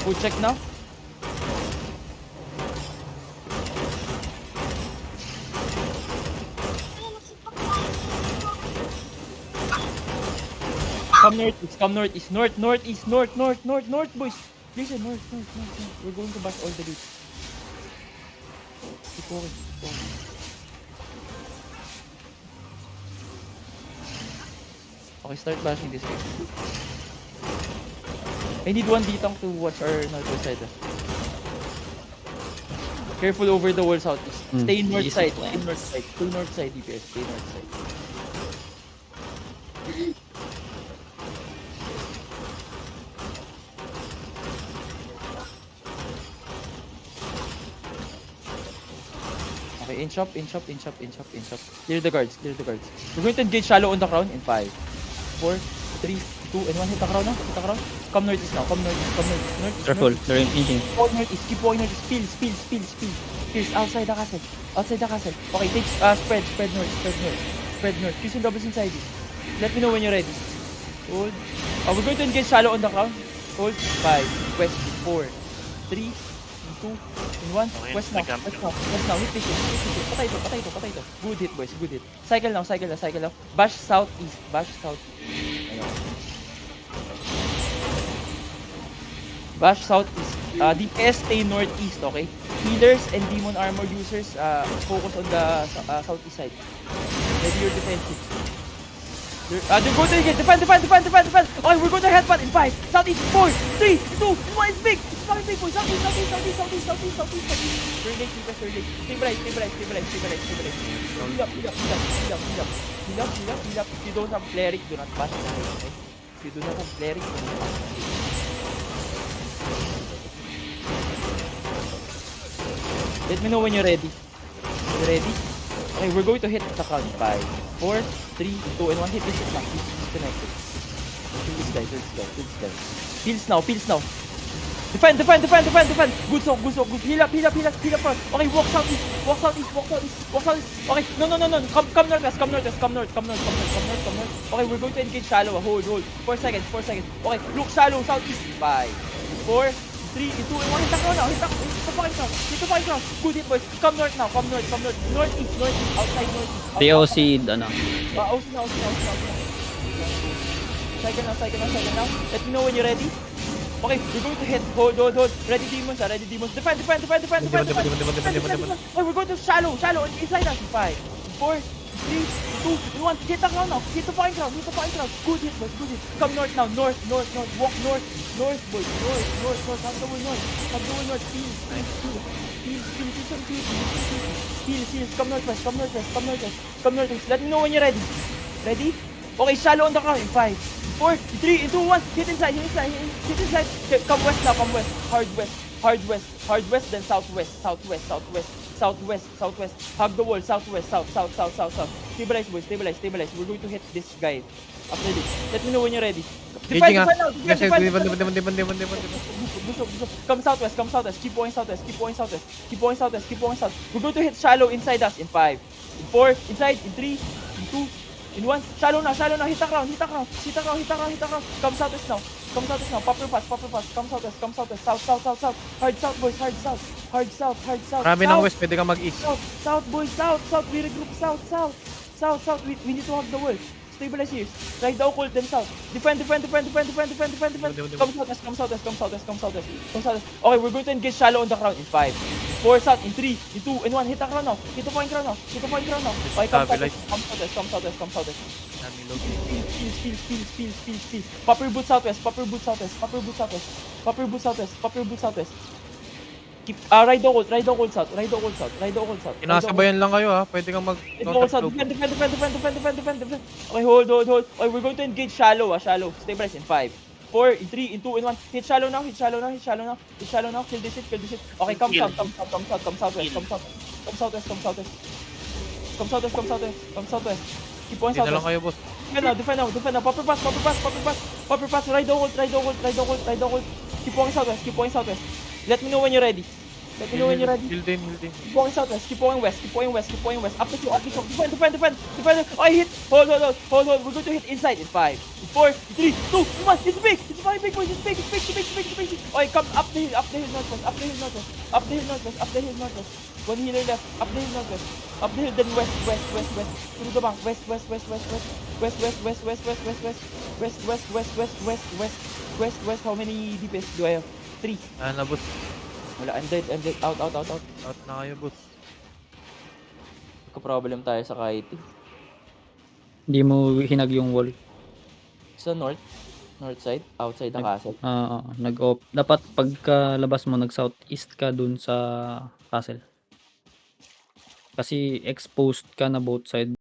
Full check now. Come northeast, come northeast, northeast, north, boys. Listen, north. We're going to bash all the gates. Keep walking, keep walking. Okay, start bashing this way. I need one D-tank to watch our northwest side. Careful over the wall southeast. Stay north side, stay north side. Stay north side, DPS. Stay north side. Okay, inch up. Clear the guards. We're going to engage shallow on the crown in 5, 4, 3, 2, and 1. Hit the crown now. Come northeast now. Northeast. Careful, they're inching. Keep walking northeast. Keep walking northeast. Pills. Outside the castle. Okay, take spread north. Using doubles inside this. Let me know when you're ready. Hold. We're going to engage shallow on the crown. Hold. 5, west, 4, 3, 2, and 1. Okay, West now. Hit this. Patay ito. Good hit, boys. Good hit. Cycle now. Bash southeast. Ayun. Bash southeast. DPS stay northeast, okay? Healers and demon armor users focus on the southeast side. Ready your defensive. They're going to get defend. Okay, we're going to headbutt in 5, southeast, 4, 3, 2, 1. It's big. It's fucking big, boys. Southeast. Turn late. Stabilize. Heal up. If you don't have cleric, do not bash the head, okay? If you do not have cleric, do not bash the head. Let me know when you're ready. You ready? Okay, we're going to hit the count. 5, 4, 3, 2, and 1. Hit this now. Disconnected. Kill this guy. Pills now. Defend. Good soak. Heal up front. Okay, walk southeast. Okay, no. Come north. Okay, we're going to engage shallow. Hold. 4 seconds. Okay, look shallow, southeast. 5, 4, 3, 2, and 1. Hit the crown now. Hit the fucking crown. Good hit, boys. Come north now. Northeast. Outside northeast. DOC, ano. OC now. Cycle now. Let me know when you're ready. Okay, we're going to hit. Hold. Ready demons. Defend. Okay, we're going to shallow. Inside us. 5, 4, 3, 2, and 1. Hit the crown now. Hit the fucking crown. Good hit, boys. Come north now. North. Walk north. North, boys. North. Have the way north. Heal. Come northwest. Let me know when you're ready. Ready? Okay, shallow on the crown in 5, 4, 3, 2, 1. Hit inside. Okay, come west now. Hard west, then southwest. Hug the wall, southwest, south. Stabilize, boys. We're going to hit this guy. After this, let me know when you're ready. Defend now. Come southwest. Keep going south. We're going to hit shallow inside us in 5, in 4, inside, in 3, in 2, in 1. Shallow now. Hit the ground. Come southwest now. Pop your pass. Come southwest. South. Hard south, boys. Hard south. Marami ng west, pwede ka mag-east. South, boys. South. We regroup. South. We need to hug the wall. Stabilize here. Ride the occult, then south. Defend. Come southwest. Okay, we're going to engage shallow on the crown in 5, 4 south, in 3, in 2, and 1. Hit the crown now. Hit the point crown now. Okay, come southwest. Pills. Pop your boot southwest. Keep, ride the occult south. Inasabayan lang kayo ha, pwede kang mag... Defend. Okay, hold. Okay, we're going to engage shallow. Stabilize in 5, 4, in 3, in 2, in 1. Hit shallow now. Kill this shit. Okay, come southwest. Keep on Hindi na lang southwest. kayo, boss. Defend now. Pop your pass. Ride the hold. Keep on southwest. Let me know when you're ready. Let me know when you're ready. Heal din, heal din. Keep going southwest, keep going west, keep going west, keep going west. Up the hill, up the hill. Defend. Oh, I hit. Hold. We're going to hit inside in 5, 4, 3, 2, 1. It's big. It's very big, boys. It's big. Oh, come up the hill northwest, up the hill northwest. One healer left. Up the hill northwest. Up the hill, then west. Through the bank. West. How many DPS do I have? 3. Na boss. Wala, I'm dead. Out. Out na kayo boss. Nagka-problem tayo sa kiting. Hindi mo hinag yung wall. Sa north side, outside ng castle. Nag-off. Dapat pagkalabas mo, nag-southeast ka dun sa castle. Kasi exposed ka na both side.